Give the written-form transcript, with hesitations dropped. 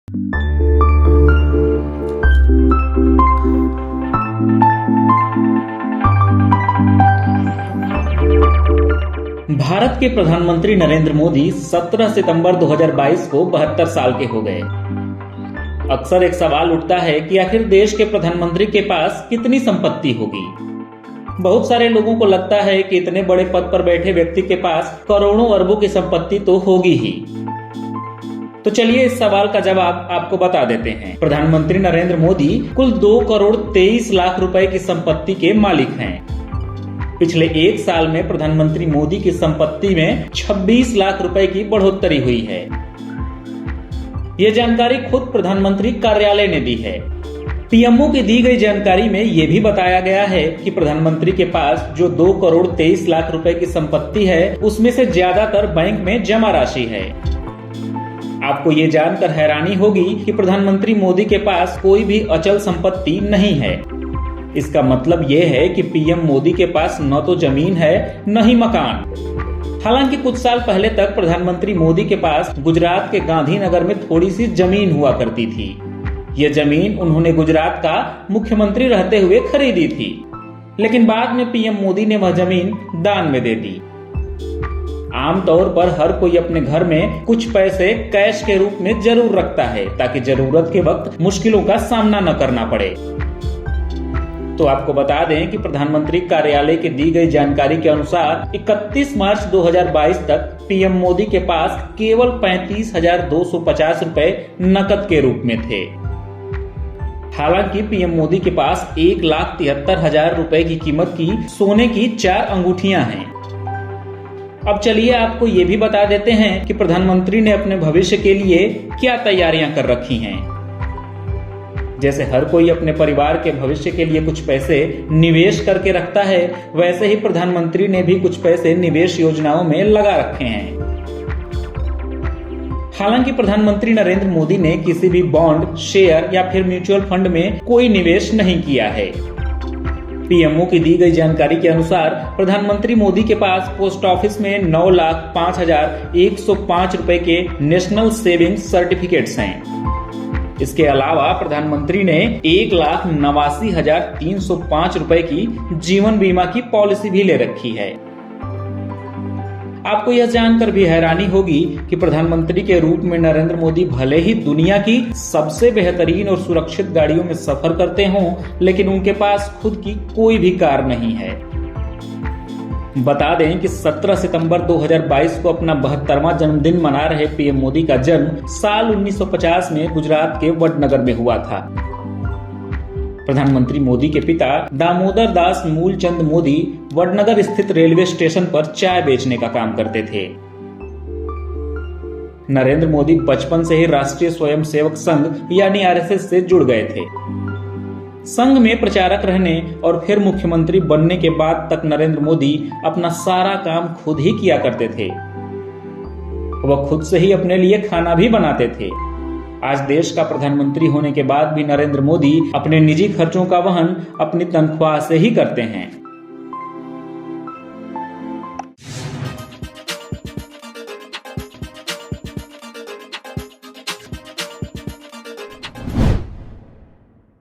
भारत के प्रधानमंत्री नरेंद्र मोदी 17 सितंबर 2022 को 72 साल के हो गए। अक्सर एक सवाल उठता है कि आखिर देश के प्रधानमंत्री के पास कितनी संपत्ति होगी। बहुत सारे लोगों को लगता है कि इतने बड़े पद पर बैठे व्यक्ति के पास करोड़ों अरबों की संपत्ति तो होगी ही। तो चलिए इस सवाल का जवाब आपको बता देते हैं। प्रधानमंत्री नरेंद्र मोदी कुल 2 करोड़ 23 लाख रुपए की संपत्ति के मालिक हैं। पिछले एक साल में प्रधानमंत्री मोदी की संपत्ति में 26 लाख रुपए की बढ़ोतरी हुई है। यह जानकारी खुद प्रधानमंत्री कार्यालय ने दी है। पीएमओ की दी गई जानकारी में यह भी बताया गया है कि प्रधानमंत्री के पास जो 2 करोड़ 23 लाख रुपए की संपत्ति है, उसमें से ज्यादातर बैंक में जमा राशि है। आपको ये जानकर हैरानी होगी कि प्रधानमंत्री मोदी के पास कोई भी अचल संपत्ति नहीं है। इसका मतलब यह है कि पीएम मोदी के पास न तो जमीन है न ही मकान। हालांकि कुछ साल पहले तक प्रधानमंत्री मोदी के पास गुजरात के गांधीनगर में थोड़ी सी जमीन हुआ करती थी। यह जमीन उन्होंने गुजरात का मुख्यमंत्री रहते हुए खरीदी थी, लेकिन बाद में पीएम मोदी ने वह जमीन दान में दे दी। आमतौर पर हर कोई अपने घर में कुछ पैसे कैश के रूप में जरूर रखता है, ताकि जरूरत के वक्त मुश्किलों का सामना न करना पड़े। तो आपको बता दें कि प्रधानमंत्री कार्यालय की दी गई जानकारी के अनुसार 31 मार्च 2022 तक पीएम मोदी के पास केवल 35,250 रुपए नकद के रूप में थे। हालांकि पीएम मोदी के पास 1,73,000 रुपए की कीमत की सोने की 4 अंगूठियां हैं। अब चलिए आपको ये भी बता देते हैं कि प्रधानमंत्री ने अपने भविष्य के लिए क्या तैयारियां कर रखी हैं। जैसे हर कोई अपने परिवार के भविष्य के लिए कुछ पैसे निवेश करके रखता है, वैसे ही प्रधानमंत्री ने भी कुछ पैसे निवेश योजनाओं में लगा रखे हैं। हालांकि प्रधानमंत्री नरेंद्र मोदी ने किसी भी बॉन्ड, शेयर या फिर म्यूचुअल फंड में कोई निवेश नहीं किया है। पीएमओ की दी गई जानकारी के अनुसार प्रधानमंत्री मोदी के पास पोस्ट ऑफिस में 9,05,105 रुपए के नेशनल सेविंग्स सर्टिफिकेट्स हैं। इसके अलावा प्रधानमंत्री ने 1,89,305 रुपए की जीवन बीमा की पॉलिसी भी ले रखी है। आपको यह जानकर भी हैरानी होगी कि प्रधानमंत्री के रूप में नरेंद्र मोदी भले ही दुनिया की सबसे बेहतरीन और सुरक्षित गाड़ियों में सफर करते हों, लेकिन उनके पास खुद की कोई भी कार नहीं है। बता दें कि 17 सितंबर 2022 को अपना 72वां जन्मदिन मना रहे पीएम मोदी का जन्म साल 1950 में गुजरात के वडनगर में हुआ था। प्रधानमंत्री मोदी के पिता दामोदर दास मूलचंद मोदी वडनगर स्थित रेलवे स्टेशन पर चाय बेचने का काम करते थे। नरेंद्र मोदी बचपन से ही राष्ट्रीय स्वयंसेवक संघ यानी आरएसएस से जुड़ गए थे। संघ में प्रचारक रहने और फिर मुख्यमंत्री बनने के बाद तक नरेंद्र मोदी अपना सारा काम खुद ही किया करते थे। वह खुद से ही अपने लिए खाना भी बनाते थे। आज देश का प्रधानमंत्री होने के बाद भी नरेंद्र मोदी अपने निजी खर्चों का वहन अपनी तनख्वाह से ही करते हैं।